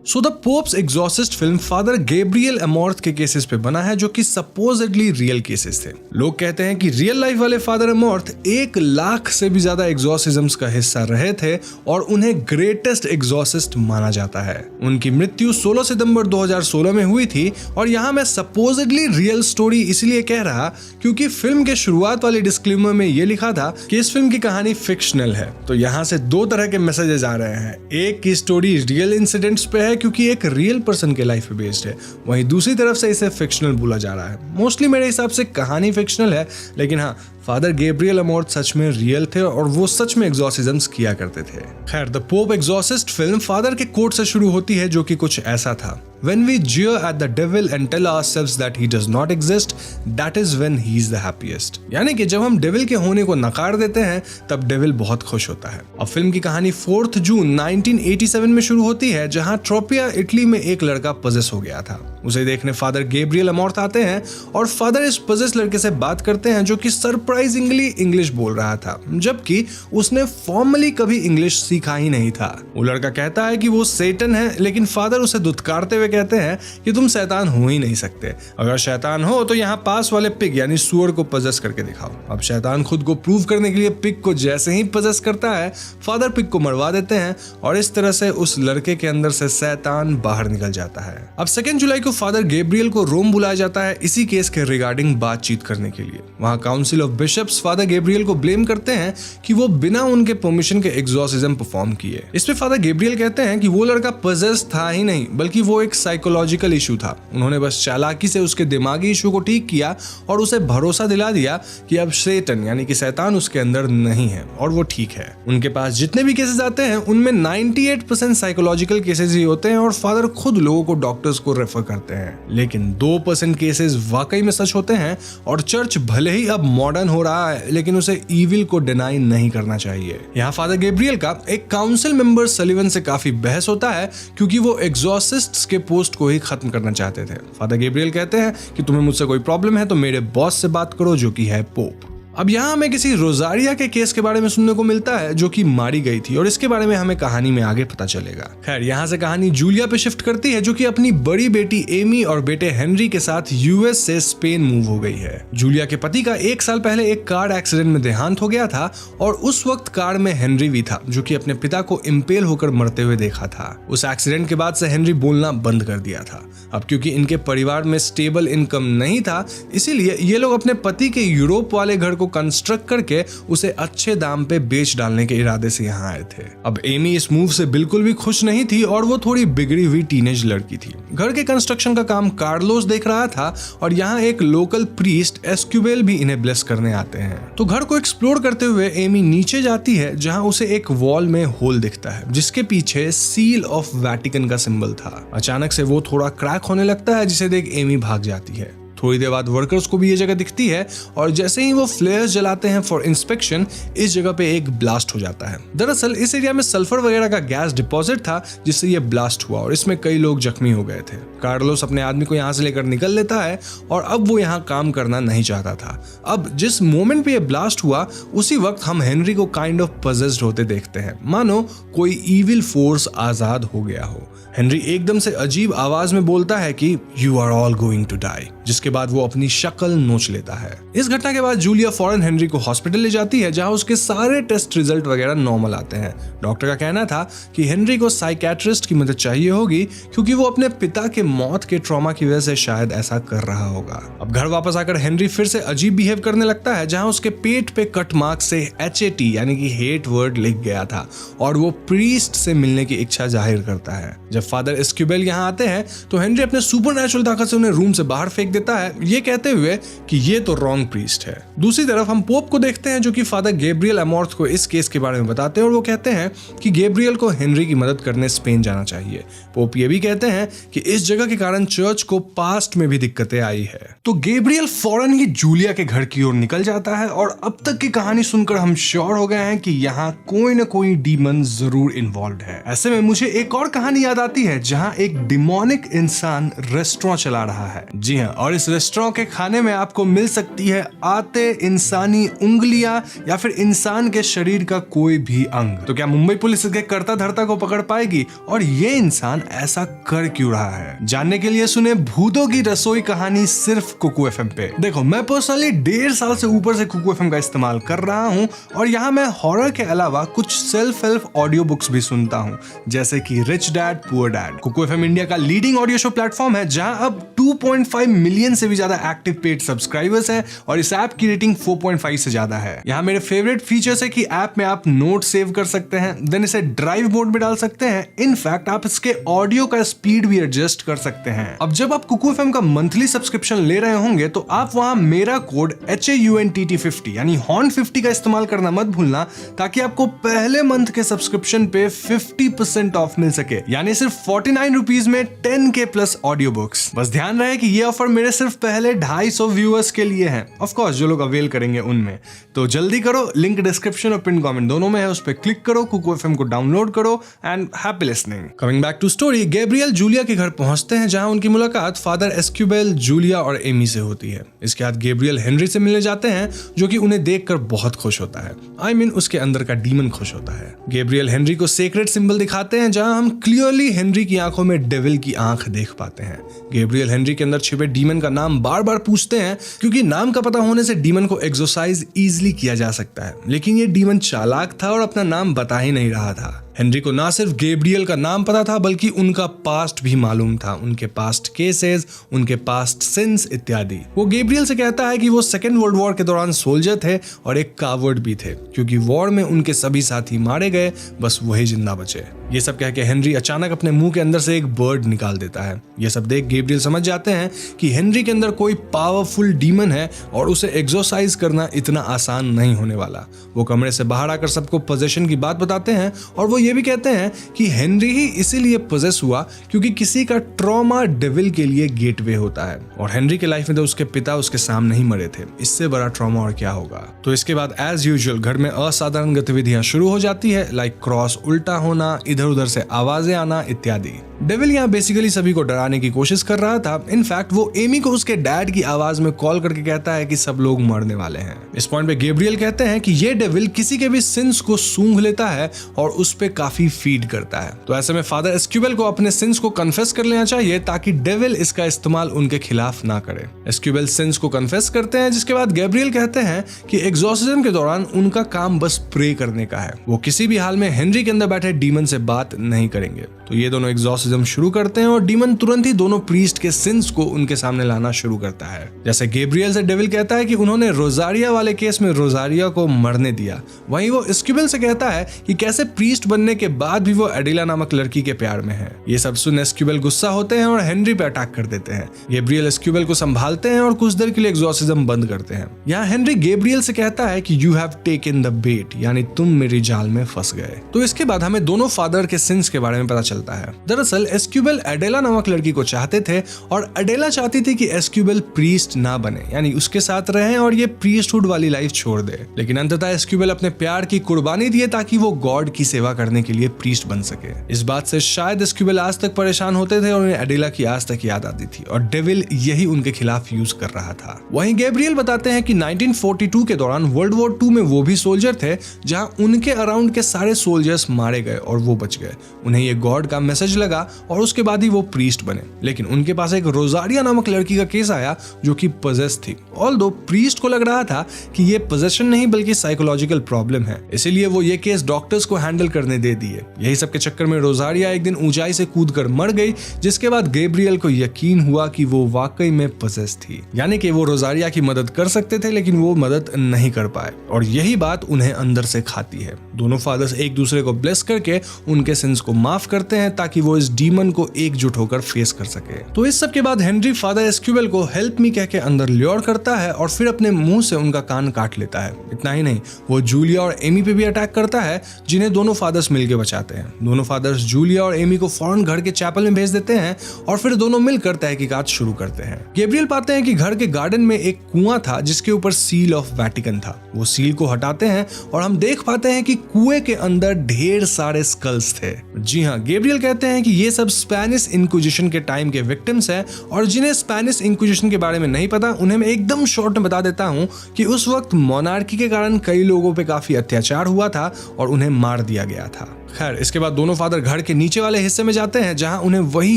So the Pope's Exorcist film Father Gabriel Amorth के cases पे बना है, जो कि सपोजिडली रियल केसेस थे। लोग कहते हैं कि रियल लाइफ वाले फादर अमॉर्थ 1 लाख से भी ज्यादा एग्जॉर्सिज्म्स का हिस्सा रहे थे और उन्हें ग्रेटेस्ट एग्जॉर्सिस्ट माना जाता है। उनकी मृत्यु 16 सितंबर 2016 में हुई थी और यहाँ मैं सपोजिडली रियल स्टोरी इसलिए कह रहा क्योंकि फिल्म के शुरुआत वाले डिस्क्लेमर में ये लिखा था कि इस फिल्म की कहानी फिक्शनल है। तो यहाँ से 2 तरह के मैसेजेस आ रहे हैं। एक की स्टोरी रियल इंसिडेंट्स पे है क्योंकि एक रियल पर्सन के लाइफ पे बेस्ड है, वहीं दूसरी तरफ से इसे फिक्शनल बोला जा रहा है। मोस्टली मेरे हिसाब से कहानी फिक्शनल है, लेकिन हाँ, फादर गैब्रियल अमॉर्थ सच में रियल थे और वो सच में एग्जॉर्सिज्म्स किया करते थे। खैर, the pope Exorcist film father के कोट से शुरू होती है, जो कि कुछ ऐसा था: When we jeer at the devil and tell ourselves that he does not exist, that is when he is the happiest. यानी कि जब हम डेविल के होने को नकार देते हैं, तब डेविल बहुत खुश होता है। अब फिल्म की कहानी 4 जून 1987 में शुरू होती है, जहां ट्रोपिया, इटली में एक लड़का पजेस हो गया था। उसे देखने फादर गैब्रियल अमॉर्थ आते हैं और फादर इस पजेस लड़के से बात करते हैं, जो कि सरप्राइजिंगली इंग्लिश बोल रहा था, जबकि उसने फॉर्मली कभी इंग्लिश सीखा ही नहीं था। वो लड़का कहता है कि वो सेटन है, लेकिन फादर उसे दुत्कारते हुए कहते हैं कि तुम शैतान हो ही नहीं सकते। अगर शैतान हो तो यहाँ पास वाले पिग यानी सुअर को पजेस करके दिखाओ। अब शैतान खुद को प्रूव करने के लिए पिग को जैसे ही पजेस करता है, फादर पिग को मरवा देते हैं और इस तरह से उस लड़के के अंदर से शैतान बाहर निकल जाता है। अब 2 जुलाई को फादर गैब्रियल को रोम बुलाया जाता है इसी केस के रिगार्डिंग बातचीत करने के लिए। वहां council of bishops father Gabriel को ब्लेम करते हैं कि वो बिना उनके परमिशन के एग्जॉर्सिज्म परफॉर्म किए। इस पे फादर गैब्रियल कहते हैं कि वो लड़का पजेस था ही नहीं, बल्कि वो एक साइकोलॉजिकल इशू था। उन्होंने बस चालाकी से उसके दिमागी इशू को ठीक किया और उसे भरोसा दिला दिया कि अब सेटन यानी कि शैतान उसके अंदर नहीं है और वो ठीक है। उनके पास जितने भी केसेस आते हैं उनमें 98% साइकोलॉजिकल केसेस ही होते हैं और फादर खुद लोगों को डॉक्टर्स को रेफर करते हैं। लेकिन 2% केसेस वाकई में सच होते हैं और चर्च भले ही अब मॉडर्न हो रहा है, लेकिन उसे ईविल को डिनाई नहीं करना चाहिए। यहाँ फादर गैब्रियल का एक काउंसिल मेंबर सलीवन से काफी बहस होता है क्योंकि वो एग्जॉर्सिस्ट्स के पोस्ट को ही खत्म करना चाहते थे। फादर गैब्रियल कहते हैं कि तुम्हें मुझसे कोई प्रॉब्लम है तो मेरे बॉस से बात करो, जो कि है पोप। अब यहाँ हमें किसी रोजारिया के केस के बारे में सुनने को मिलता है, जो कि मारी गई थी और इसके बारे में हमें कहानी में आगे पता चलेगा। खैर, यहाँ से कहानी जूलिया पे शिफ्ट करती है, जो कि अपनी बड़ी बेटी एमी और बेटे हेनरी के साथ यूएस से स्पेन मूव हो गई है। जूलिया के पति का 1 साल पहले एक कार एक्सीडेंट में देहांत हो गया था और उस वक्त कार में हेनरी भी था, जो कि अपने पिता को इम्पेल होकर मरते हुए देखा था। उस एक्सीडेंट के बाद से हेनरी बोलना बंद कर दिया था। अब क्योंकि इनके परिवार में स्टेबल इनकम नहीं था, इसीलिए ये लोग अपने पति के यूरोप वाले घर को कंस्ट्रक्ट करके उसे अच्छे दाम पे बेच डालने के इरादे से यहाँ आए थे। अब एमी इस मूव से बिल्कुल भी खुश नहीं थी और वो थोड़ी बिगड़ी हुई टीनेज लड़की थी। घर के कंस्ट्रक्शन का काम कार्लोस देख रहा था और यहाँ एक लोकल प्रीस्ट एस्क्यूबेल भी इन्हें ब्लेस करने आते हैं। तो घर को एक्सप्लोर करते हुए एमी नीचे जाती है, जहाँ उसे एक वॉल में होल दिखता है जिसके पीछे सील ऑफ वैटिकन का सिंबल था। अचानक से वो थोड़ा क्रैक होने लगता है, जिसे देख एमी भाग जाती है। थोड़ी देर बाद वर्कर्स को भी ये जगह दिखती है और जैसे ही वो फ्लेयर्स जलाते हैं फॉर इंस्पेक्शन, इस जगह पे एक ब्लास्ट हो जाता है। दरअसल इस एरिया में सल्फर वगैरह का गैस डिपॉजिट था, जिससे ये ब्लास्ट हुआ और इसमें कई लोग जख्मी हो गए थे। कार्लोस अपने आदमी को यहाँ से लेकर निकल लेता है और अब वो यहाँ काम करना नहीं चाहता था। अब जिस मोमेंट पे ये ब्लास्ट हुआ, उसी वक्त हम हेनरी को काइंड ऑफ पजेस्ड होते देखते हैं, मानो कोई ईविल फोर्स आजाद हो गया हो। हेनरी एकदम से अजीब आवाज में बोलता है कि you are all going to die, जिसके बाद वो अपनी शक्ल नोच लेता है। इस घटना के बाद जूलिया फौरन हेनरी को हॉस्पिटल ले जाती है, जहां उसके सारे टेस्ट रिजल्ट वगैरह नॉर्मल आते हैं। डॉक्टर का कहना था कि हेनरी को साइकियाट्रिस्ट की मदद चाहिए होगी क्योंकि वो अपने पिता के मौत के ट्रॉमा की वजह से शायद ऐसा कर रहा होगा। अब घर वापस आकर हेनरी फिर से अजीब बिहेव करने लगता है, जहां उसके पेट पे कट मार्क से HAT यानी कि हेट वर्ड लिख गया था और वो प्रीस्ट से मिलने की इच्छा जाहिर करता है। जब फादर एस्क्यूबेल यहाँ आते हैं तो हेनरी अपने सुपरनैचुरल ताकत से उन्हें रूम से बाहर फेंक देता है, ये कहते हुए कि ये तो रॉन्ग प्रीस्ट है। दूसरी तरफ हम पोप को देखते हैं, जो कि फादर गैब्रियल अमॉर्थ को इस केस के बारे में बताते हैं और वो कहते हैं कि गैब्रियल को हेनरी की मदद करने स्पेन जाना चाहिए। पोप ये भी कहते हैं कि इस जगह के कारण चर्च को पास्ट में भी दिक्कतें आई है। तो गैब्रियल फौरन ही जूलिया के घर की ओर निकल जाता है और अब तक की कहानी सुनकर हम श्योर हो गए हैं कि यहाँ कोई ना कोई डीमन जरूर इन्वॉल्व है। ऐसे में मुझे एक और कहानी याद आती है, जहाँ एक डिमोनिक इंसान रेस्टोरेंट चला रहा है। जी हाँ, और इस उस रेस्टोरेंट के खाने में आपको मिल सकती है आते, इंसानी उंगलियां या फिर इंसान के शरीर का कोई भी अंग। तो क्या मुंबई पुलिस इसके कर्ता धर्ता को पकड़ पाएगी और ये इंसान ऐसा कर क्यों रहा है? जानने के लिए सुने भूतों की रसोई कहानी सिर्फ कुकू एफएम पे। देखो, मैं पर्सनली 1.5 साल से ऊपर से कुकू एफएम का इस्तेमाल कर रहा हूँ और यहाँ मैं हॉरर के अलावा कुछ सेल्फ हेल्प ऑडियो बुक्स भी सुनता हूँ, जैसे कि rich dad poor dad. Kuku FM India का लीडिंग ऑडियो शो प्लेटफॉर्म है जहां अब 2.5 मिलियन से भी ज्यादा एक्टिव पेड सब्सक्राइबर्स हैं और इस ऐप की रेटिंग 4.5 से ज्यादा है। यहाँ मेरे फेवरेट फीचर्स है कि ऐप में आप नोट सेव कर सकते हैं, देन इसे ड्राइव मोड में डाल सकते हैं। इनफैक्ट आप इसके ऑडियो का स्पीड भी एडजस्ट कर सकते हैं। अब जब आप कुकू एफएम का मंथली सब्सक्रिप्शन ले रहे होंगे तो आप वहां मेरा कोड HAUNTT50 यानी HON50 का इस्तेमाल करना मत भूलना, ताकि आपको पहले मंथ के सब्सक्रिप्शन पे 50% ऑफ मिल सके, यानी सिर्फ 49 रुपीज में 10K प्लस ऑडियो बुक्स। बस ध्यान रहे कि ये ऑफर मेरे सिर्फ पहले 250 व्यूअर्स के लिए है। ऑफ कोर्स जो लोग अवेल करेंगे उनमें, तो जल्दी करो, लिंक डिस्क्रिप्शन और पिन कमेंट दोनों में है, उस पर क्लिक करो, कुकू एफएम को डाउनलोड करो and happy listening. Coming back to story, Gabriel Julia के घर पहुंचते हैं जहां उनकी मुलाकात फादर एस्क्यूबेल, जूलिया और एमी से होती है। इसके बाद गैब्रियल हेनरी से मिलने जाते हैं जो कि उन्हें देखकर बहुत खुश होता है। I mean, उसके अंदर का डीमन खुश होता है। गैब्रियल हेनरी को सेक्रेट सिंबल दिखाते हैं जहां हम क्लियरली हेनरी की आंखों में डेविल की आंख देख पाते हैं। गैब्रियल हेनरी के अंदर छिपे डीमन का नाम बार बार पूछते हैं क्योंकि नाम का पता होने से डीमन को एक्सोरसाइज इजीली किया जा सकता है, लेकिन ये डीमन चालाक था और अपना नाम बता ही नहीं रहा था। हेनरी को ना सिर्फ गैब्रियल का नाम पता था बल्कि उनका पास्ट भी मालूम था, उनके पास्ट केसेस, उनके पास्ट सिंस इत्यादि। वो गैब्रियल से कहता है कि वो सेकेंड वर्ल्ड वॉर के दौरान सोल्जर थे और एक कावर्ड भी थे, क्योंकि वॉर में उनके सभी साथी मारे गए, बस वही जिंदा बचे। ये सब कह के हेनरी अचानक अपने मुंह के अंदर से एक बर्ड निकाल देता है। ये सब देख गैब्रियल समझ जाते हैं कि हेनरी के अंदर कोई पावरफुल डीमन है और उसे एक्सोरसाइज करना इतना आसान नहीं होने वाला। वो कमरे से बाहर आकर सबको पोजेशन की बात बताते हैं और वो ये भी कहते हैं कि हेनरी ही इसीलिए पोजेस हुआ क्योंकि किसी का ट्रॉमा डेविल के लिए गेटवे होता है, और हेनरी के लाइफ में तो उसके पिता उसके सामने ही मरे थे, इससे बड़ा ट्रॉमा और क्या होगा। तो इसके बाद एज यूजुअल घर में असाधारण गतिविधियां शुरू हो जाती है, लाइक क्रॉस उल्टा होना, इधर उधर से आवाजें आना इत्यादि। डेविल यहाँ बेसिकली सभी को डराने की कोशिश कर रहा था। इनफैक्ट वो एमी को उसके डैड की आवाज में कॉल करके कहता है कि सब लोग मरने वाले हैं। इस पॉइंट पे गैब्रियल कहते हैं कि ये डेविल किसी के भी सिंस को सूंघ लेता है और उस पे काफी फीड करता है। तो ऐसे में फादर एस्क्यूबेल को अपने सिंस को कन्फेस कर लेना चाहिए ताकि डेविल इसका इस्तेमाल उनके खिलाफ ना करे। एस्क्यूबेल सिंस को कन्फेस करते हैं, जिसके बाद गैब्रियल कहते हैं कि एक्सॉर्सिज्म के दौरान उनका काम बस प्रे करने का है, वो किसी भी हाल में हेनरी के अंदर बैठे डीमन से बात नहीं करेंगे। तो ये दोनों एक्सॉर्सिज्म शुरू करते हैं और डीमन तुरंत ही दोनों प्रीस्ट के सिंस को उनके सामने लाना शुरू करता है। जैसे गैब्रियल से डेविल कहता है कि उन्होंने रोजारिया वाले केस में रोजारिया को मरने दिया, वहीं वो एस्क्यूबेल से कहता है कि कैसे प्रीस्ट बनने के बाद भी वो एडिला नामक लड़की के प्यार में है। ये सब सुन एस्क्यूबेल गुस्सा होते हैं और हेनरी पे अटैक कर देते हैं। गैब्रियल एस्क्यूबेल को संभालते हैं और कुछ देर के लिए एक्सॉर्सिज्म बंद करते हैं। यहाँ हेनरी गैब्रियल से कहता है कि यू हैव टेकन द बेट, यानी तुम मेरी जाल में फंस गए। तो इसके बाद हमें दोनों फादर के सिंस के बारे में पता चलता है। दरअसल एस्क्यूबेल एडेला नामक लड़की को चाहते थे और एडेला चाहती थी कि एस्क्यूबेल प्रीस्ट ना बने, यानी उसके साथ रहे और ये प्रीस्टहुड वाली लाइफ छोड़ दे। लेकिन अंततः एस्क्यूबेल अपने प्यार की कुर्बानी दिए ताकि वो गॉड की सेवा करने के लिए प्रीस्ट बन सके। इस बात से शायद एस्क्यूबेल आज तक परेशान होते थे और उन्हें एडेला की आज तक याद आती थी और डेविल यही उनके खिलाफ यूज कर रहा था। वहीं गैब्रियल बताते हैं कि 1942 के दौरान वर्ल्ड वॉर 2 में वो भी सोल्जर थे, जहां उनके अराउंड के सारे सोल्जर्स मारे गए और वो बच गए। उन्हें ये गॉड का मैसेज लगा और उसके बाद ही वो प्रीस्ट बने। लेकिन उनके पास एक रोजारिया नामक लड़की का केस आया जो कि पोजेस थी। ऑल्दो प्रीस्ट को लग रहा था कि ये पोजेशन नहीं बल्कि साइकोलॉजिकल प्रॉब्लम है, इसीलिए वो ये केस डॉक्टर्स को हैंडल करने दे दिए। यही सब के चक्कर में रोजारिया एक दिन ऊंचाई से कूदकर मर गई, जिसके बाद गैब्रियल को यकीन हुआ कि वो वाकई में पोजेस थी, यानी कि वो रोजारिया की मदद कर सकते थे लेकिन वो मदद नहीं कर पाए और यही बात उन्हें अंदर से खाती है। दोनों फादर्स एक दूसरे को ब्लेस करके उनके सिंस को माफ करते हैं ताकि वो इस डीमन को एकजुट होकर फेस कर सके। तो इस सब के बाद हेनरी फादर एस्क्यूबेल को हेल्प मी कह के अंदर ल्योर करता है और फिर अपने मुंह से उनका कान काट लेता है। इतना ही नहीं, वो जूलिया और एमी पे भी अटैक करता है, जिन्हें दोनों फादर्स मिलकर बचाते हैं। दोनों फादर्स जूलिया और एमी को फौरन घर के चैपल में भेज देते हैं और फिर दोनों मिलकर तहकीकात शुरू करते हैं। गैब्रियल पाते हैं कि घर के गार्डन में एक कुआं था जिसके ऊपर सील ऑफ वैटिकन था। वो सील को हटाते हैं और हम देख पाते हैं कि कुएं के अंदर ढेर सारे स्कल्स थे। जी हाँ, गैब्रियल कहते हैं कि ये सब स्पेनिश इंक्विजिशन के टाइम के विक्टिम्स हैं, और जिन्हें स्पेनिश इंक्विजिशन के बारे में नहीं पता उन्हें मैं एकदम शॉर्ट में बता देता हूँ कि उस वक्त मोनार्की के कारण कई लोगों पे काफी अत्याचार हुआ था और उन्हें मार दिया गया था। खैर, इसके बाद दोनों फादर घर के नीचे वाले हिस्से में जाते हैं जहां उन्हें वही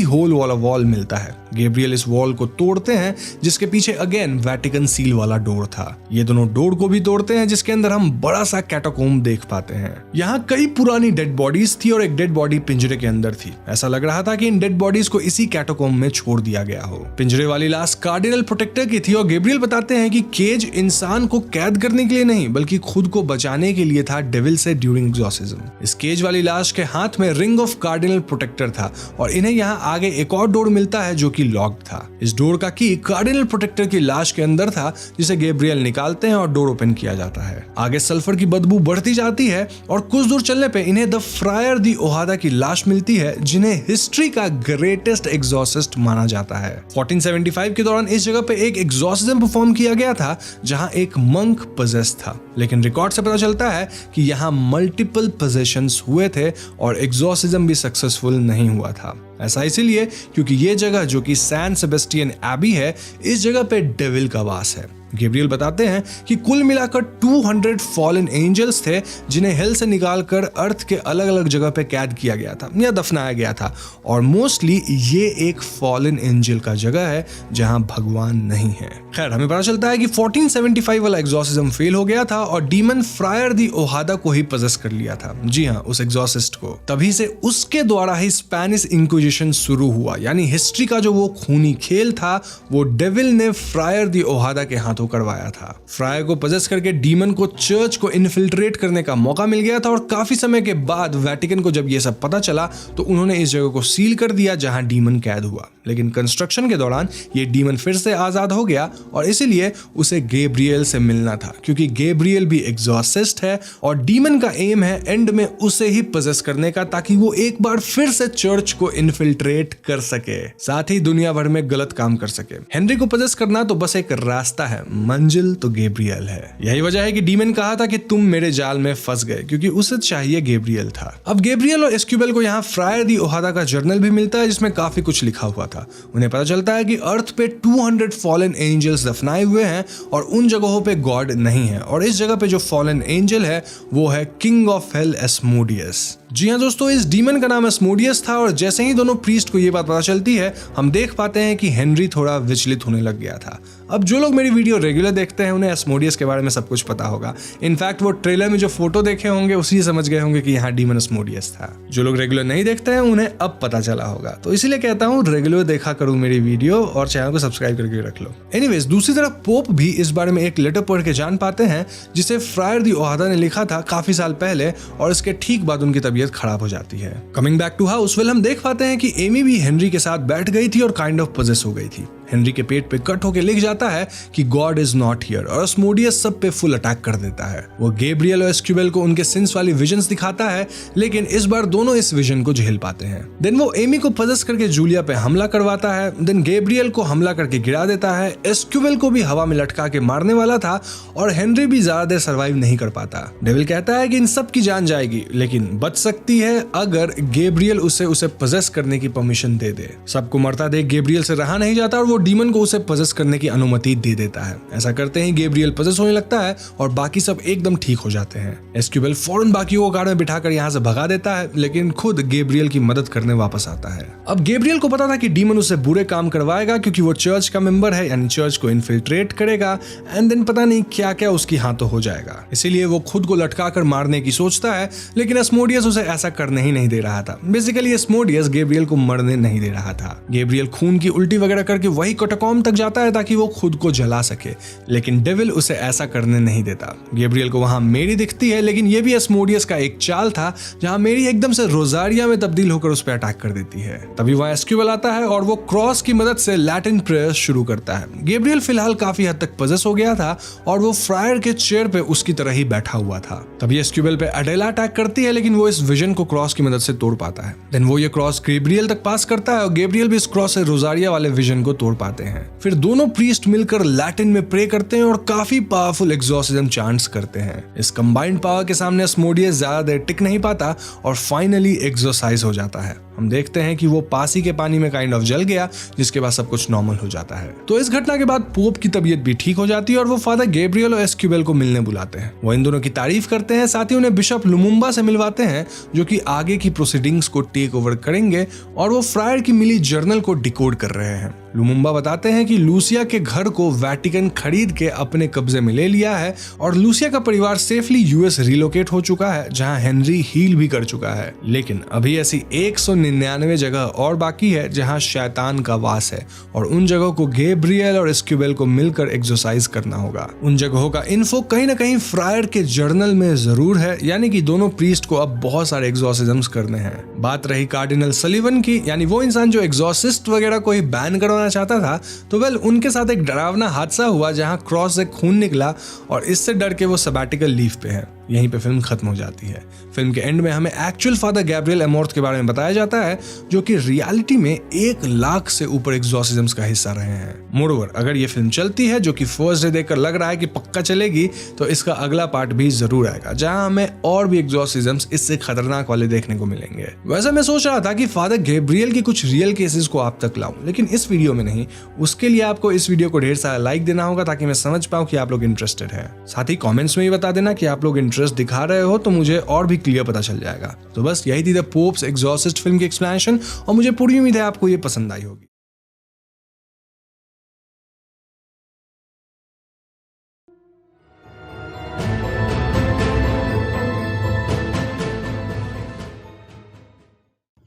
होल वाला वॉल मिलता है। गैब्रियल इस वॉल को तोड़ते हैं जिसके पीछे अगेन वेटिकन सील वाला डोर था। ये दोनों डोर को भी तोड़ते हैं जिसके अंदर हम बड़ा सा कैटाकोम्ब देख पाते हैं। यहाँ कई पुरानी डेड बॉडीज थी और एक डेड बॉडी पिंजरे के अंदर थी। ऐसा लग रहा था कि इन डेड बॉडीज को इसी कैटाकोम्ब में छोड़ दिया गया हो। पिंजरे वाली लाश कार्डिनल प्रोटेक्टर की थी और गैब्रियल बताते हैं कि केज इंसान को कैद करने के लिए नहीं बल्कि खुद को बचाने के लिए था डेविल से ड्यूरिंग एग्जॉर्सिज्म। इस केज वाली लाश के हाथ में रिंग ऑफ कार्डिनल प्रोटेक्टर था और इन्हें यहाँ आगे एक और डोर मिलता है जो कि लॉक्ड था। इस डोर का की कार्डिनल प्रोटेक्टर की लाश के अंदर था जिसे गैब्रियल निकालते हैं और डोर ओपन किया जाता है। आगे सल्फर की बदबू बढ़ती जाती है और कुछ दूर चलने पे इन्हें द फ्रायर दी ओहादा की लाश मिलती है जिन्हें हिस्ट्री का ग्रेटेस्ट एग्जॉर्सिस्ट माना जाता है। 1475 के दौरान इस जगह पे एक एग्जॉर्सिज्म परफॉर्म किया गया था जहां एक मंक पजेस था, लेकिन रिकॉर्ड से पता चलता है कि यहाँ मल्टीपल पोजेशंस हुए थे और एग्जॉर्सिज्म भी सक्सेसफुल नहीं हुआ था। ऐसा इसीलिए क्योंकि ये जगह जो कि सैन सेबेस्टियन एबी है, इस जगह पे डेविल का वास है। गैब्रियल बताते हैं कि कुल मिलाकर 200 फॉलन एंजल्स थे जिन्हें हेल से निकालकर अर्थ के अलग अलग जगह पे कैद किया गया था या दफनाया गया था, और मोस्टली ये एक फॉलन एंजल का जगह है जहां भगवान नहीं है। खैर, हमें पता चलता है कि 1475 वाला एग्जॉर्सिज्म फेल हो गया था और डीमन फ्रायर दी ओहादा को ही पजेस कर लिया था। जी हाँ, उस एग्जॉर्सिस्ट को। तभी से उसके द्वारा ही स्पेनिश इंक्विजिशन शुरू हुआ, यानी हिस्ट्री का जो वो खूनी खेल था वो डेविल ने फ्रायर दी ओहादा के हाथों करवाया था। फ्रायर को पजेस करके डीमन को चर्च को इन्फिल्ट्रेट करने का मौका मिल गया था और काफी समय के बाद वेटिकन को जब ये सब पता चला तो उन्होंने इस जगह को सील कर दिया जहां डीमन कैद हुआ। लेकिन कंस्ट्रक्शन के दौरान ये डीमन फिर से आजाद हो गया और इसीलिए उसे गैब्रियल से मिलना था, क्योंकि गैब्रियल भी एग्जॉर्सिस्ट है और डीमन का एम है एंड में उसे ही पजेस करने का ताकि वो एक बार फिर से चर्च को इन्फिल्ट्रेट कर सके, साथ ही दुनिया भर में गलत काम कर सके। हेनरी को पजेस करना तो बस एक रास्ता है, मंजिल तो गैब्रियल है। यही वजह है कि डीमन कहा था कि तुम मेरे जाल में फंस गए, क्योंकि उसे चाहिए गैब्रियल था। अब गैब्रियल और एस्क्यूबेल को यहाँ फ्रायर दी ओहादा का जर्नल भी मिलता है जिसमें काफी कुछ लिखा हुआ था। उन्हें पता चलता है कि अर्थ पे 200 फॉलन एंजल्स दफनाए हुए हैं और उन जगहों पे गॉड नहीं है, और इस जगह पे जो फॉलन एंजल है वो है किंग ऑफ हेल एस्मोडियस। जी हाँ दोस्तों, इस डीमन का नाम एस्मोडियस था और जैसे ही दोनों प्रीस्ट को ये बात पता चलती है हम देख पाते हैं कि हेनरी थोड़ा विचलित होने लग गया था। अब जो लोग मेरी वीडियो रेगुलर देखते हैं उन्हें एस्मोडियस के बारे में सब कुछ पता होगा। इनफैक्ट वो ट्रेलर में जो फोटो देखे होंगे उसी से समझ गए होंगे कि यहाँ डीमन एस्मोडियस था। जो लोग रेगुलर नहीं देखते हैं उन्हें अब पता चला होगा, तो इसीलिए कहता हूँ रेगुलर देखा करूँ मेरी वीडियो और चैनल को सब्सक्राइब करके रख लो। एनीवेज, दूसरी तरफ पोप भी इस बारे में एक लेटर पढ़ के जान पाते हैं जिसे फ्रायर दी ओहादा ने लिखा था काफी साल पहले, और इसके ठीक बाद उनकी तबीयत खराब हो जाती है। कमिंग बैक टू हाउस, हम देख पाते हैं कि एमी भी हेनरी के साथ बैठ गई थी और काइंड ऑफ पजेस हो गई थी। हेनरी के पेट पे कट होके लिख जाता है कि गॉड इज नॉट हियर, और एस्मोडियस सब पे फुल अटैक कर देता है। वो गैब्रियल और एस्क्यूबेल को उनके सिंस वाली विजन्स दिखाता है, लेकिन इस बार दोनों इस विजन को झेल पाते हैं। देन वो एमी को पजेस करके जूलिया पे हमला करवाता है। देन गैब्रियल को हमला करके गिरा देता है। एस्क्यूबेल को भी हवा में लटका के मारने वाला था और हेनरी भी ज्यादा देर सर्वाइव नहीं कर पाता। डेविल कहता है कि इन सब की जान जाएगी, लेकिन बच सकती है अगर गैब्रियल उसे पजेस करने की परमिशन दे दे। सबको मरता देख गैब्रियल से रहा नहीं जाता और वो डीमन को उसे पजेस करने की अनुमति दे देता है। ऐसा करते ही गैब्रियल पजेस होने लगता है और बाकी सब एकदम ठीक हो जाते हैं। एस्क्यूबेल फौरन बाकियों को कार में बिठाकर यहाँ से भगा देता है, लेकिन खुद गैब्रियल की मदद करने वापस आता है। अब गैब्रियल को पता था कि डीमन उसे बुरे काम करवाएगा क्योंकि वो चर्च का मेंबर है, यानी चर्च को इन्फिल्ट्रेट करेगा, एंड देन पता नहीं क्या क्या उसकी हाथों हो जाएगा। इसीलिए वो खुद को लटका कर मारने की सोचता है, लेकिन एस्मोडियस उसे ऐसा करने ही नहीं दे रहा था। बेसिकली एस्मोडियस गैब्रियल को मरने नहीं दे रहा था। गैब्रियल खून की उल्टी वगैरह करके वही कैटाकॉम्ब तक जाता है ताकि वो खुद को जला सके, लेकिन डेविल उसे ऐसा करने नहीं देता। गैब्रियल को वहां मेरी दिखती है, लेकिन ये भी एस्मोडियस का एक चाल था जहां मेरी एकदम से रोजारिया में तब्दील होकर उस पर अटैक कर देती है। तभी वहां एस्क्यूबेल आता है और वो क्रॉस की मदद से लैटिन प्रेयर शुरू करता है। गैब्रियल फिलहाल काफी हद तक पजेस हो गया था और वो फ्रायर के चेयर पे उसकी तरह ही बैठा हुआ था। तभी एस्क्यूबेल पे अडेला अटैक करती है, लेकिन वो इस विजन को क्रॉस की मदद से तोड़ पाता है। देन वो ये क्रॉस गैब्रियल तक पास करता है और गैब्रियल भी इस क्रॉस से रोजारिया वाले विजन को तोड़ छोड़ पाते हैं। फिर दोनों प्रीस्ट मिलकर लैटिन में प्रे करते हैं और काफी पावरफुल एग्जॉर्सिज्म चांट्स करते हैं। इस कंबाइंड पावर के सामने अस्मोडियस ज्यादा देर टिक नहीं पाता और फाइनली एक्सोसाइज हो जाता है। हम देखते हैं कि वो पासी के पानी में काइंड ऑफ जल गया, जिसके बाद सब कुछ नॉर्मल हो जाता है। तो इस घटना के बाद पोप की तबीयत भी ठीक हो जाती है और वो फादर गैब्रियल और एस्क्यूबेल को मिलने बुलाते हैं। वो इन दोनों की तारीफ करते हैं, साथ ही उन्हें बिशप लुमुम्बा से मिलवाते हैं जो कि आगे की प्रोसीडिंग्स को टेक ओवर करेंगे और वो फ्रायर की मिली जर्नल को डिकोड कर रहे हैं। लुमुम्बा बताते हैं कि लूसिया के घर को वेटिकन खरीद के अपने कब्जे में ले लिया है और लूसिया का परिवार सेफली यूएस रिलोकेट हो चुका है, जहां हेनरी हील भी कर चुका है। लेकिन अभी ऐसी 199 जगह और बाकी है जहां शैतान का वास है और उन जगहों को गैब्रियल और एस्क्यूबेल को मिलकर एक्सोसाइज करना होगा। उन जगहों का इन्फो कहीं ना कहीं फ्रायर के जर्नल में जरूर है, यानी कि दोनों प्रीस्ट को अब बहुत सारे एक्सोर्सिज्म्स करने हैं। बात रही कार्डिनल सलीवन की, यानी वो इंसान जो एक्सोर्सिस्ट वगैरह को ही बैन करवाना चाहता था, तो वेल उनके साथ एक डरावना हादसा हुआ जहां क्रॉस से खून निकला और इससे डर के वो सबैटिकल लीव पे है। यहीं पे फिल्म खत्म हो जाती है। फिल्म के एंड में हमें एक्चुअल फादर गैब्रियल एमोर्थ के बारे में बताया जाता है, जो कि रियलिटी में 1 लाख से ऊपर एक्सोर्सिज्म्स का हिस्सा रहे हैं। मोरओवर, अगर ये फिल्म चलती है, जो कि फर्स्ट डे देखकर लग रहा है कि पक्का चलेगी, तो इसका अगला पार्ट भी जरूर आएगा जहां हमें और भी एक्सोर्सिज्म्स इससे खतरनाक वाले देखने को मिलेंगे। वैसे मैं सोच रहा था कि फादर गैब्रियल के कुछ रियल केसेस को आप तक लाऊं, लेकिन इस वीडियो में नहीं। उसके लिए आपको इस वीडियो को ढेर सारा लाइक देना होगा ताकि मैं समझ पाऊं कि आप लोग इंटरेस्टेड हैं। साथ ही कमेंट्स में भी बता देना कि आप लोग इंटरेस्ट दिखा रहे हो, तो मुझे और भी क्लियर पता चल जाएगा। तो बस यही थी द पोप्स एग्जॉर्सिस्ट फिल्म की एक्सप्लेनेशन और मुझे पूरी उम्मीद है आपको ये पसंद आई होगी।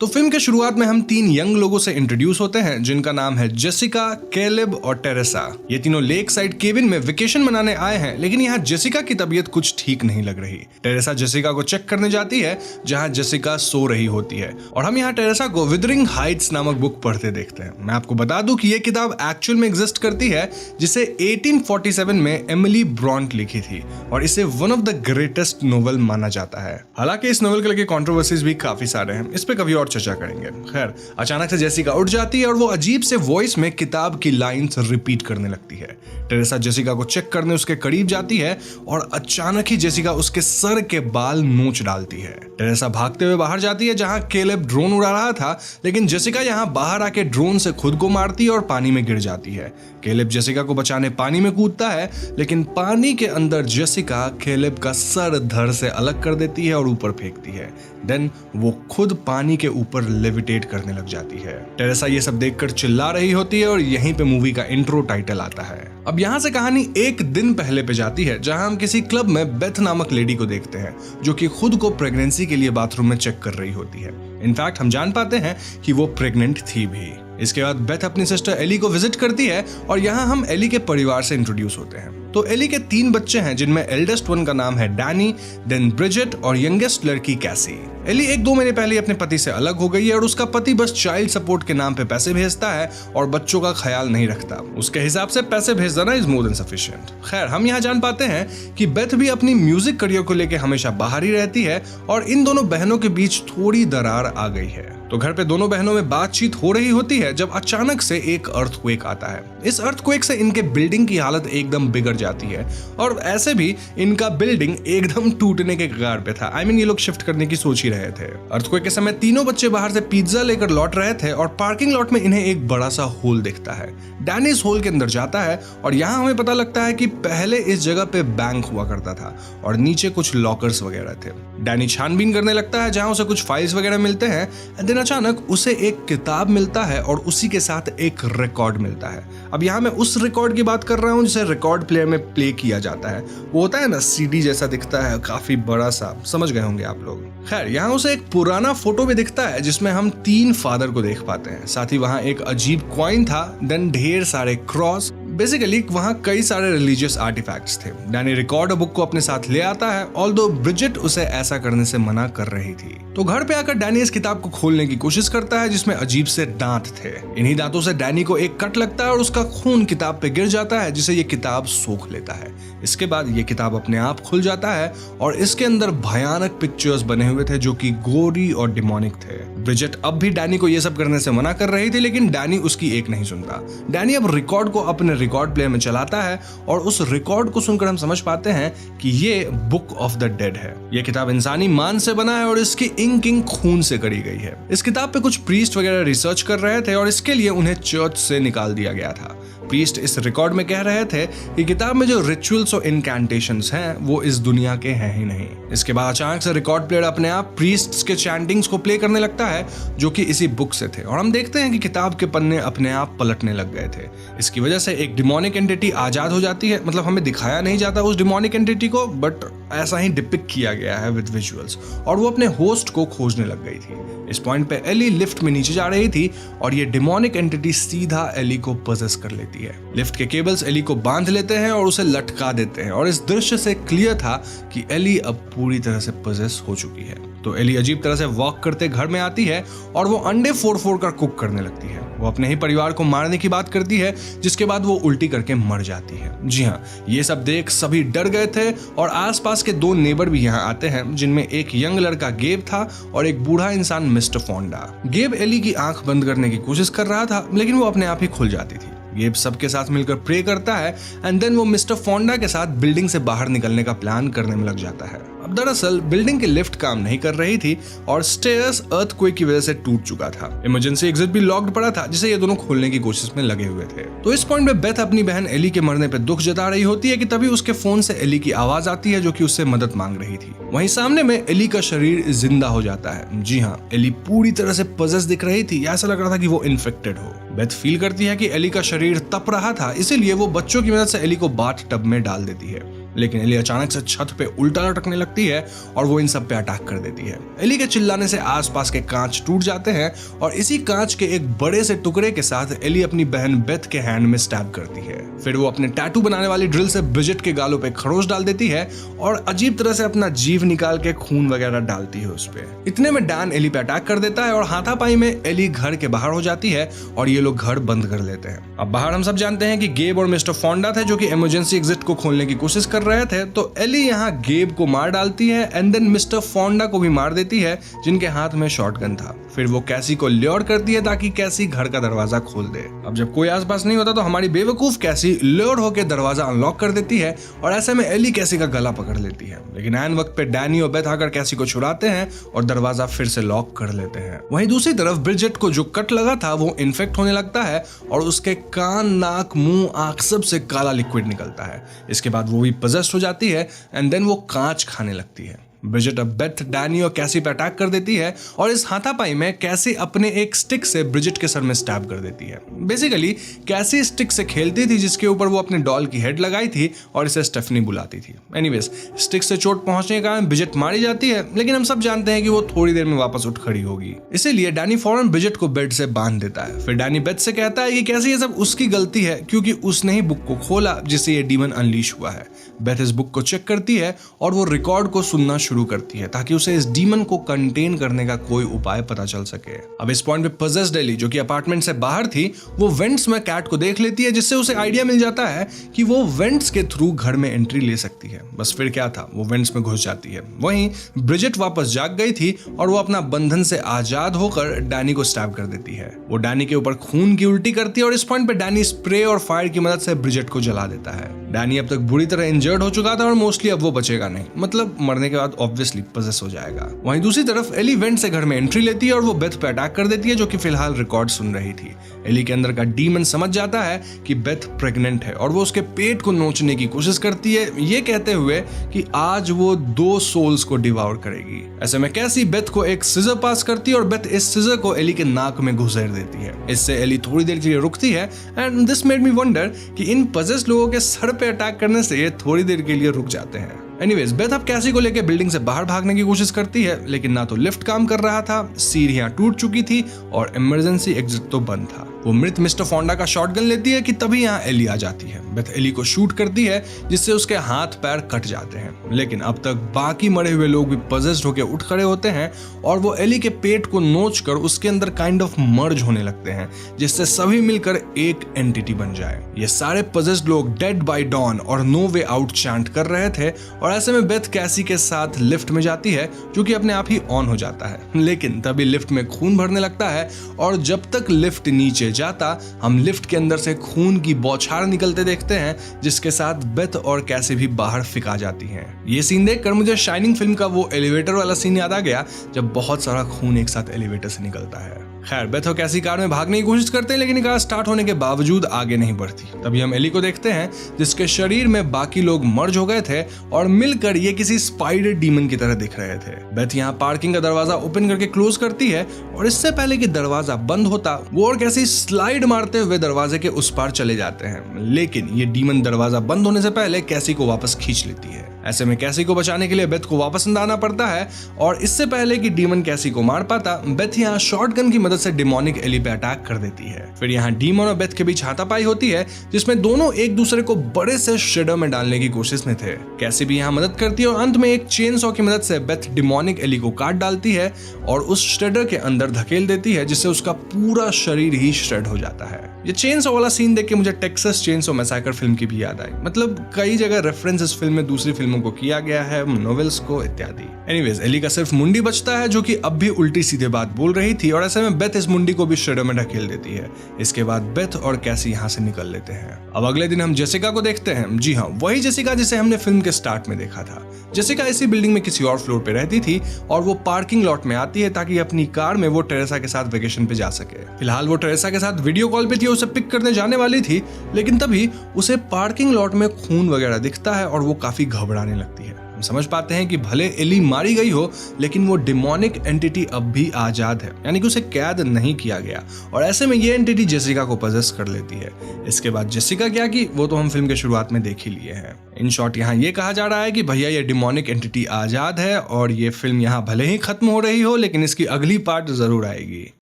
तो फिल्म के शुरुआत में हम 3 यंग लोगों से इंट्रोड्यूस होते हैं जिनका नाम है जेसिका, कैलेब और टेरेसा। ये तीनों लेक साइड केबिन में वेकेशन मनाने आए हैं, लेकिन यहाँ जेसिका की तबीयत कुछ ठीक नहीं लग रही। टेरेसा जेसिका को चेक करने जाती है जहाँ जेसिका सो रही होती है और हम यहाँ टेरेसा को विदरिंग हाइट्स नामक बुक पढ़ते देखते हैं। मैं आपको बता दूं कि ये किताब एक्चुअल में एग्जिस्ट करती है, जिसे 1847 में एमिली ब्रॉन्ट लिखी थी और इसे one of the greatest novel माना जाता है। हालांकि इस नोवेल के लेके कंट्रोवर्सीज भी काफी सारे हैं, इस पे कभी और चर्चा करेंगे। खैर, अचानक से जेसिका उठ जाती है और वो अजीब से वॉइस में किताब की लाइंस रिपीट करने लगती है। टेरेसा जेसिका को चेक करने उसके करीब जाती है और अचानक ही जेसिका उसके सर के बाल नोच डालती है। टेरेसा भागते हुए बाहर जाती है जहां कैलेब ड्रोन उड़ा रहा था, लेकिन जेसिका यहां बाहर आके ड्रोन से खुद को मारती है और पानी में गिर जाती है। कैलेब जेसिका को बचाने पानी में कूदता है, लेकिन पानी के अंदर जेसिका कैलेब का सर धड़ से अलग कर देती है और ऊपर फेंकती है। देन वो खुद पानी के ऊपर लेविटेट करने लग जाती है। टेरेसा ये सब देखकर चिल्ला रही होती है और यहीं पे मूवी का इंट्रो टाइटल आता है। अब यहाँ से कहानी एक दिन पहले पे जाती है जहां हम किसी क्लब में बेथ नामक लेडी को देखते हैं जो कि खुद को प्रेगनेंसी के लिए बाथरूम में चेक कर रही होती है। इनफैक्ट हम जान पाते हैं कि वो प्रेग्नेंट थी भी। इसके बाद बेथ अपनी सिस्टर एली को विजिट करती है और यहाँ हम एली के परिवार से इंट्रोड्यूस होते हैं। तो एली के 3 बच्चे हैं जिनमें एल्डेस्ट वन का नाम है डैनी, देन ब्रिजेट और यंगेस्ट लड़की कैसी। एली 1-2 महीने पहले अपने पति से अलग हो गई है और उसका पति बस चाइल्ड सपोर्ट के नाम पे पैसे भेजता है और बच्चों का ख्याल नहीं रखता। उसके हिसाब से पैसे भेज देना इज मोर देन सफिशिएंट। खैर, हम यहाँ जान पाते हैं कि बेथ भी अपनी म्यूजिक करियर को लेकर हमेशा बाहर ही रहती है और इन दोनों बहनों के बीच थोड़ी दरार आ गई है। तो घर पे दोनों बहनों में बातचीत हो रही होती है जब अचानक से एक अर्थक्वेक आता है। इस अर्थक्वेक से इनके बिल्डिंग की हालत एकदम बिगड़ जाती है और ऐसे भी इनका बिल्डिंग एकदम टूटने के कगार पे था। ये लोग शिफ्ट करने की सोच ही रहे थे। अर्थक्वेक के समय तीनों बच्चे बाहर से पिज्जा लेकर लौट रहे थे और पार्किंग लॉट में इन्हें एक बड़ा सा होल दिखता है। डैनी इस होल के अंदर जाता है और यहाँ हमें पता लगता है कि पहले इस जगह पे बैंक हुआ करता था और नीचे कुछ लॉकर्स वगैरह थे। डैनी छानबीन करने लगता है जहाँ उसे कुछ फाइल्स वगैरह मिलते हैं। देन अचानक उसे एक किताब मिलता है और उसी के साथ एक रिकॉर्ड मिलता है। अब यहाँ मैं उस रिकॉर्ड की बात कर रहा हूँ जिसे रिकॉर्ड प्लेयर में प्ले किया जाता है। वो होता है ना, सीडी जैसा दिखता है, काफी बड़ा सा, समझ गए होंगे आप लोग। खैर, यहाँ उसे एक पुराना फोटो भी दिखता है जिसमें हम 3 फादर को देख पाते हैं। साथ ही वहाँ एक अजीब कॉइन था, देन ढेर सारे क्रॉस, बेसिकली वहाँ कई सारे रिलीजियस आर्टिफैक्ट्स थे। डैनी रिकॉर्ड बुक को अपने साथ ले आता है, ऑल्दो ब्रिजेट उसे ऐसा करने से मना कर रही थी। तो घर पे आकर डैनी इस किताब को खोलने की कोशिश करता है जिसमें अजीब से दांत थे। इन्हीं दांतों से डैनी को एक कट लगता है और उसका खून किताब पे गिर जाता है, जिसे ये किताब सोख लेता है। इसके बाद ये किताब अपने आप खुल जाता है और इसके अंदर भयानक पिक्चर्स बने हुए थे जो कि गोरी और डिमोनिक थे। ब्रिजेट अब भी डैनी को ये सब करने से मना कर रही थी, लेकिन डैनी उसकी एक नहीं सुनता। डैनी अब रिकॉर्ड को अपने रिकॉर्ड प्लेयर में चलाता है और उस रिकॉर्ड को सुनकर हम समझ पाते हैं कि ये बुक ऑफ द डेड है। यह किताब इंसानी मान से बना है और इसकी इंकिंग खून से करी गई है। इस किताब पे कुछ प्रीस्ट वगैरह रिसर्च कर रहे थे और इसके लिए उन्हें चर्च से निकाल दिया गया था। प्रीस्ट इस रिकॉर्ड में कह रहे थे कि किताब में जो रिचुअल्स और इनकैंटेशंस हैं वो इस दुनिया के हैं ही नहीं। इसके बाद अचानक से रिकॉर्ड प्लेयर अपने आप प्रीस्ट्स के चैंटिंग्स को प्ले करने लगता है जो कि इसी बुक से थे और हम देखते हैं कि किताब के पन्ने अपने आप पलटने लग गए थे। इसकी वजह से एक डिमोनिक एंटिटी आजाद हो जाती है। मतलब हमें दिखाया नहीं जाता उस डिमोनिक एंटिटी को, बट ऐसा ही डिपिक्ट किया गया है विद विजुअल्स, और वो अपने होस्ट को खोजने लग गई थी। इस पॉइंट पे एली लिफ्ट में नीचे जा रही थी और ये डिमोनिक एंटिटी सीधा एली को पजेस कर लेती है। लिफ्ट के केबल्स एली को बांध लेते हैं और उसे लटका देते हैं और इस दृश्य से क्लियर था कि एली अब पूरी तरह से पजेस हो चुकी है। तो एली अजीब तरह से वॉक करते घर में आती है और वो अंडे फोड़ कर कुक करने लगती है। वो अपने ही परिवार को मारने की बात करती है, जिसके बाद वो उल्टी करके मर जाती है। जी हाँ, ये सब देख सभी डर गए थे और आसपास के दो नेबर भी यहाँ आते हैं, जिनमें एक यंग लड़का गेब था और एक बूढ़ा इंसान मिस्टर फोंडा। गेब एली की आंख बंद करने की कोशिश कर रहा था, लेकिन वो अपने आप ही खुल जाती थी। गेब सबके साथ मिलकर प्रे करता है एंड देन वो मिस्टर फोंडा के साथ बिल्डिंग से बाहर निकलने का प्लान करने में लग जाता है। अब दरअसल बिल्डिंग की लिफ्ट काम नहीं कर रही थी और स्टेयर्स अर्थक्वेक की वजह से टूट चुका था। इमरजेंसी एग्जिट भी लॉक्ड पड़ा था, जिसे ये दोनों खोलने की कोशिश में लगे हुए थे। तो इस पॉइंट पे बेथ अपनी बहन एली के मरने पे दुख जता रही होती है कि तभी उसके फोन से एली की आवाज आती है जो कि उससे मदद मांग रही थी। वहीं सामने में एली का शरीर जिंदा हो जाता है। जी हाँ, एली पूरी तरह से पजेस दिख रही थी। ऐसा लग रहा था कि वो इन्फेक्टेड हो। बेथ फील करती है कि एली का शरीर तप रहा था, इसीलिए वो बच्चों की मदद से एली को बाथ टब में डाल देती है। लेकिन एली अचानक से छत पे उल्टा लटकने लगती है और वो इन सब पे अटैक कर देती है। एली के चिल्लाने से आसपास के कांच टूट जाते हैं और इसी कांच के एक बड़े से टुकड़े के साथ एली अपनी बहन बेथ के हैंड में स्टैब करती है। फिर वो अपने टैटू बनाने वाली ड्रिल से ब्रिजेट के गालों पे खरोच डाल देती है और अजीब तरह से अपना जीव निकाल के खून वगैरह डालती है उस पे। इतने में डैन एली पे अटैक कर देता है और हाथापाई में एली घर के बाहर हो जाती है और ये लोग घर बंद कर लेते हैं। अब बाहर हम सब जानते हैं कि गेब और मिस्टर फोंडा थे जो कि इमरजेंसी एग्जिट को खोलने की कोशिश कर रहे थे। तो एली यहाँ गेब को मार डालती है एंड देन मिस्टर फोंडा को भी मार देती है, जिनके हाथ में शॉटगन था। फिर वो कैसी को ल्योर करती है ताकि कैसी घर का दरवाजा खोल दे। अब जब कोई आसपास नहीं होता तो हमारी बेवकूफ कैसी ल्योर होकर दरवाजा अनलॉक कर देती है और ऐसे में एली कैसी का गला पकड़ लेती है। लेकिन ऐन वक्त पे डैनी और बेथ आकर कैसी को छुड़ाते हैं और दरवाजा फिर से लॉक कर लेते हैं। वहीं दूसरी तरफ ब्रिजेट को जो कट लगा था वो इन्फेक्ट होने लगता है और उसके कान, नाक, मुंह, आंख सब से काला लिक्विड निकलता है। इसके बाद वो भी पजेस्ट हो जाती है एंड देन वो कांच खाने लगती है। ब्रिजेट अब बेथ, डैनी और कैसी पे अटैक कर देती है और इस हाथापाई में कैसी अपने एक स्टिक से ब्रिजेट के सर में स्टैब कर देती है। बेसिकली कैसी स्टिक से खेलती थी जिसके ऊपर वो अपने डॉल की हेड लगाई थी और इसे स्टेफनी बुलाती थी। एनीवेज, स्टिक से चोट पहुंचने के कारण ब्रिजेट मारी जाती है, लेकिन हम सब जानते हैं कि वो थोड़ी देर में वापस उठ खड़ी होगी। इसीलिए डैनी फौरन ब्रिजेट को बेड से बांध देता है। फिर डैनी बेथ से कहता है कि कैसी ये सब उसकी गलती है क्योंकि उसने ही बुक को खोला जिससे ये डीमन अनलीश हुआ है। बेथ इस बुक को चेक करती है और वो रिकॉर्ड को सुनना शुरू करती है ताकि उसे इस डीमन को कंटेन करने का कोई उपाय पता चल सके। अब इस पॉइंट पे पजेस्ड एली जो कि अपार्टमेंट से बाहर थी, वो वेंट्स में कैट को देख लेती है, जिससे उसे आइडिया मिल जाता है कि वो वेंट्स के थ्रू घर में एंट्री ले सकती है। बस फिर क्या था, वो वेंट्स में घुस जाती है। वहीं ब्रिजेट वापस जाग गई थी और वो अपना बंधन से आजाद होकर डैनी को स्टैब कर देती है। वो डैनी के ऊपर खून की उल्टी करती है और इस पॉइंट पे डैनी स्प्रे और फायर की मदद से ब्रिजेट को जला देता है। डैनी अब तक बुरी तरह इंजर्ड हो चुका था और मोस्टली अब वो बचेगा नहीं, मतलब मरने के बाद ऑब्वियसली पजेस हो जाएगा। वहीं दूसरी तरफ एली वेंट से घर में एंट्री लेती है और वो बेथ पे अटैक कर देती है जो कि फिलहाल रिकॉर्ड सुन रही थी। एली के अंदर का डीमन समझ जाता है कि बेथ प्रेग्नेंट है और वो उसके पेट को नोचने की कोशिश करती है, ये कहते हुए कि आज वो 2 सोल्स को डिवाउर करेगी। ऐसे में कैसी बेथ को एक सिजर पास करती है और बेथ इस सिजर को एली के नाक में घुसेड़ देती है। इससे एली थोड़ी देर के लिए रुकती है and this made me wonder कि इन पजेस्ड लोगों के सर पे अटैक करने से ये थोड़ी देर के लिए रुक जाते हैं। एनीवेज, बेथ अब कैसी को लेकर बिल्डिंग से बाहर भागने की कोशिश करती है, लेकिन ना तो लिफ्ट काम कर रहा था, सीढ़ियां टूट चुकी थी और इमरजेंसी एग्जिट तो बंद था। वो मृत मिस्टर फोंडा का शॉटगन लेती है कि तभी यहाँ एली आ जाती है। बेथ एली को शूट करती है जिससे उसके हाथ पैर कट जाते हैं, लेकिन अब तक बाकी मरे हुए लोग भी पजेस्ड होकर उठ खड़े होते हैं और वो एली के पेट को नोच कर उसके अंदर काइंड ऑफ मर्ज होने लगते हैं, जिससे सभी मिलकर एक एंटिटी बन जाए। ये सारे पजेस्ड लोग डेड बाय डॉन और नो वे आउट चैंट कर रहे थे और ऐसे में बेथ कैसी के साथ लिफ्ट में जाती है जो कि अपने आप ही ऑन हो जाता है, लेकिन तभी लिफ्ट में खून भरने लगता है और जब तक लिफ्ट नीचे जाता हम लिफ्ट के अंदर से खून की बौछार निकलते देखते हैं, जिसके साथ बेथ और कैसी भी बाहर फेंका जाती हैं। ये सीन देखकर मुझे शाइनिंग फिल्म का वो एलिवेटर वाला सीन याद आ गया जब बहुत सारा खून एक साथ एलिवेटर से निकलता है। खैर बेथ और कैसी कार में भागने की कोशिश करते हैं, लेकिन कार स्टार्ट होने के बावजूद आगे नहीं बढ़ती। तभी हम एली को देखते हैं जिसके शरीर में बाकी लोग मर्ज हो गए थे और मिलकर ये किसी स्पाइडर डीमन की तरह दिख रहे थे। बेथ यहाँ पार्किंग का दरवाजा ओपन करके क्लोज करती है और इससे पहले कि दरवाजा बंद होता वो और कैसी स्लाइड मारते हुए दरवाजे के उस पार चले जाते हैं, लेकिन ये डीमन दरवाजा बंद होने से पहले कैसी को वापस खींच लेती है। ऐसे में कैसी को बचाने के लिए बेथ को वापस अंदर आना पड़ता है और इससे पहले कि डीमन कैसी को मार पाता, बेथ यहाँ शॉटगन की मदद से डिमोनिक एली पे अटैक कर देती है। फिर यहाँ डीमन और बेथ के बीच हाथापाई होती है जिसमें दोनों एक दूसरे को बड़े से श्रेडर में डालने की कोशिश में थे। कैसी भी यहाँ मदद करती है और अंत में एक चेन सॉ की मदद से बेथ डिमोनिक एली को काट डालती है और उस श्रेडर के अंदर धकेल देती है, जिससे उसका पूरा शरीर ही श्रेड हो जाता है। ये चेन सॉ वाला सीन देख के मुझे टेक्सास चेनसॉ मैसाकर फिल्म की भी याद आई। मतलब कई जगह रेफरेंस इस फिल्म में दूसरी फिल्मों को किया गया है, नॉवेल्स को इत्यादि। एनीवेज एली का सिर्फ मुंडी बचता है जो कि अब भी उल्टी सीधे बात बोल रही थी और ऐसे में बेथ इस मुंडी को भी श्रेडर में ढकेल देती है। इसके बाद बेथ और कैसी यहाँ से निकल लेते हैं। अब अगले दिन हम जेसिका को देखते हैं। जी हाँ, वही जेसिका जिसे हमने फिल्म के स्टार्ट में देखा था। जेसिका इसी बिल्डिंग में किसी और फ्लोर पे रहती थी और वो पार्किंग लॉट में आती है ताकि अपनी कार में वो टेरेसा के साथ वेकेशन पे जा सके। फिलहाल वो टेरेसा के साथ वीडियो कॉल पे थी, उसे पिक करने जाने वाली थी, लेकिन तभी उसे पार्किंग लॉट में खून वगैरह दिखता है और वो काफी घबराने लगती है। हम समझ पाते हैं कि भले एली मारी गई हो, लेकिन वो डिमोनिक एंटिटी अब भी आजाद है, यानी कि उसे कैद नहीं किया गया और ऐसे में ये एंटिटी जेसिका को पजेस कर लेती है। इसके बाद जेसिका क्या की वो तो हम फिल्म के शुरुआत में देख ही लिए हैं। इन शॉर्ट यहाँ ये कहा जा रहा है कि भैया ये डिमोनिक एंटिटी आजाद है और ये फिल्म यहाँ भले ही खत्म हो रही हो, लेकिन इसकी अगली पार्ट जरूर आएगी।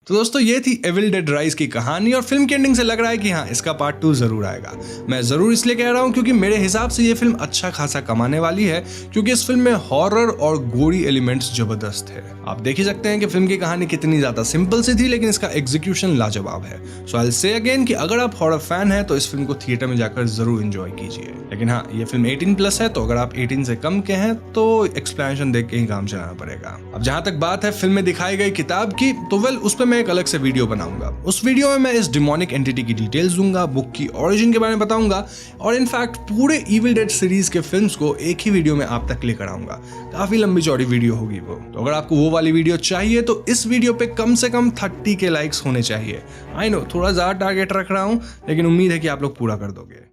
तो दोस्तों ये थी एविल डेड राइज की कहानी और फिल्म की एंडिंग से लग रहा है कि हाँ इसका पार्ट 2 जरूर आएगा। मैं जरूर इसलिए कह रहा हूँ क्योंकि मेरे हिसाब से ये फिल्म अच्छा खासा कमाने वाली है, क्योंकि इस फिल्म में हॉरर और गोरी एलिमेंट्स जबरदस्त है। आप देख ही सकते हैं कि फिल्म की कहानी कितनी ज्यादा सिंपल सी थी, लेकिन इसका एग्जीक्यूशन लाजवाब है। सो आई विल से अगेन कि अगर आप हॉरर फैन हैं तो इस फिल्म को थिएटर में जाकर जरूर एंजॉय कीजिए। लेकिन हाँ, ये फिल्म 18+ है, तो अगर आप 18 से कम के हैं तो एक्सप्लेनेशन देख के ही काम चलाना पड़ेगा। अब जहां तक बात है फिल्म में दिखाई गई किताब की, तो वेल उस पर मैं एक अलग से वीडियो बनाऊंगा। उस वीडियो में मैं इस डिमोनिक एंटिटी की डिटेल्स दूंगा, बुक की ओरिजिन के बारे में बताऊंगा और इनफैक्ट पूरे इविल डेड सीरीज के फिल्म्स को एक ही वीडियो में आप तक लेकर आऊंगा। काफी लंबी चौड़ी वीडियो होगी वो। तो अगर आपको वो वाली वीडियो चाहिए तो इस वीडियो पे कम से कम 30 के लाइक्स होने चाहिए। आई नो थोड़ा ज्यादा टारगेट रख रहा हूं, लेकिन उम्मीद है कि आप लोग पूरा कर दोगे।